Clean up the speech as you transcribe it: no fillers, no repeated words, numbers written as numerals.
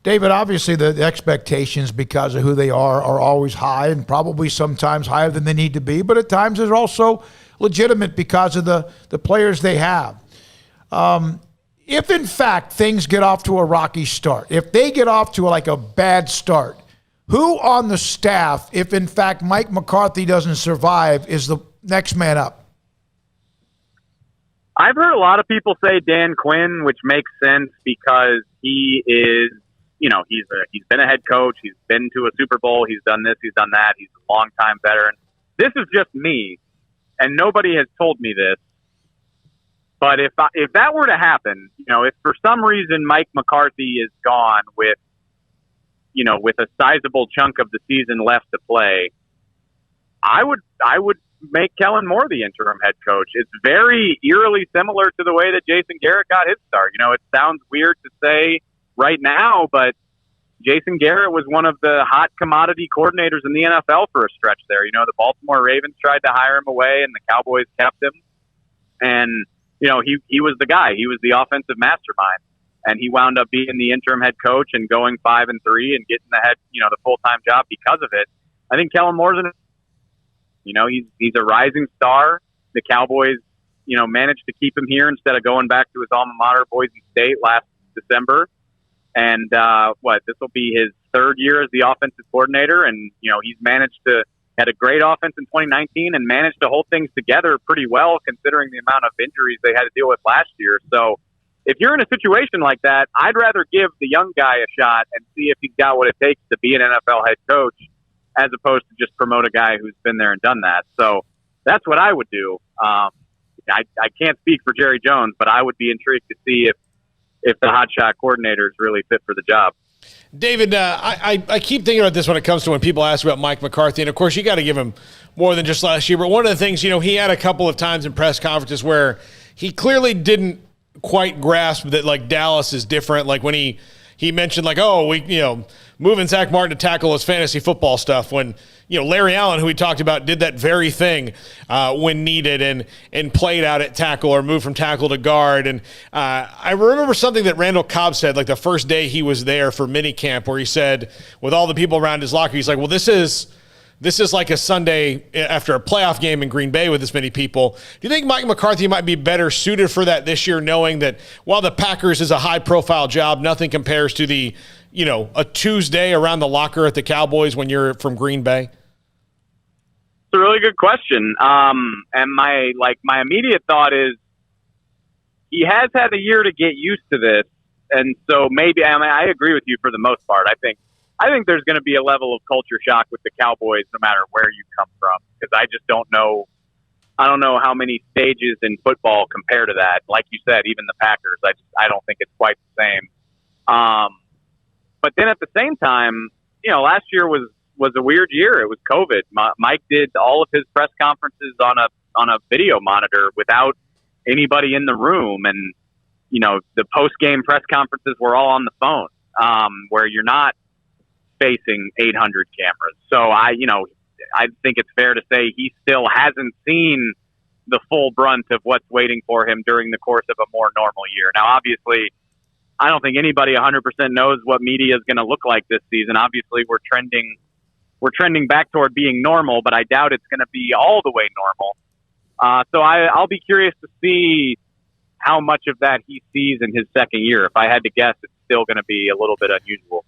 David, obviously the expectations because of who they are always high and probably sometimes higher than they need to be, but at times they're also legitimate because of the players they have. If in fact things get off to a rocky start, if they get off to like a bad start, who on the staff, if in fact Mike McCarthy doesn't survive, is the next man up? I've heard a lot of people say Dan Quinn, which makes sense because he is, he's been a head coach. He's been to a Super Bowl. He's done this. He's done that. He's a longtime veteran. This is just me, and nobody has told me this. But if that were to happen, if for some reason Mike McCarthy is gone with a sizable chunk of the season left to play, I would make Kellen Moore the interim head coach. It's very eerily similar to the way that Jason Garrett got his start. It sounds weird to say right now, but Jason Garrett was one of the hot commodity coordinators in the NFL for a stretch there. The Baltimore Ravens tried to hire him away, and the Cowboys kept him. And, he was the guy. He was the offensive mastermind. And he wound up being the interim head coach and going 5-3 and getting the full-time job because of it. I think Kellen Moore's he's a rising star. The Cowboys, managed to keep him here instead of going back to his alma mater, Boise State, last December. And this will be his third year as the offensive coordinator. And, he's had a great offense in 2019 and managed to hold things together pretty well considering the amount of injuries they had to deal with last year. So if you're in a situation like that, I'd rather give the young guy a shot and see if he's got what it takes to be an NFL head coach as opposed to just promote a guy who's been there and done that. So that's what I would do. I can't speak for Jerry Jones, but I would be intrigued to see if the hotshot coordinator is really fit for the job. David, I keep thinking about this when it comes to when people ask about Mike McCarthy, and of course you got to give him more than just last year, but one of the things, he had a couple of times in press conferences where he clearly didn't quite grasp that, like, Dallas is different. Like when he mentioned, like, moving Zach Martin to tackle his fantasy football stuff when, Larry Allen, who we talked about, did that very thing when needed and played out at tackle or moved from tackle to guard. And I remember something that Randall Cobb said, like the first day he was there for minicamp, where he said, with all the people around his locker, he's like, well, this is like a Sunday after a playoff game in Green Bay with this many people. Do you think Mike McCarthy might be better suited for that this year, knowing that while the Packers is a high-profile job, nothing compares to the, a Tuesday around the locker at the Cowboys when you're from Green Bay? It's a really good question. And my immediate thought is he has had a year to get used to this. And so maybe, I agree with you for the most part. I think there's going to be a level of culture shock with the Cowboys no matter where you come from, because I just don't know. I don't know how many stages in football compare to that. Like you said, even the Packers, I don't think it's quite the same. But then at the same time, last year was a weird year. It was COVID. Mike did all of his press conferences on a video monitor without anybody in the room, and the post game press conferences were all on the phone, where you're not facing 800 cameras. So I think it's fair to say he still hasn't seen the full brunt of what's waiting for him during the course of a more normal year. Now, obviously, I don't think anybody 100% knows what media is going to look like this season. Obviously, we're trending back toward being normal, but I doubt it's going to be all the way normal. So I'll be curious to see how much of that he sees in his second year. If I had to guess, it's still going to be a little bit unusual.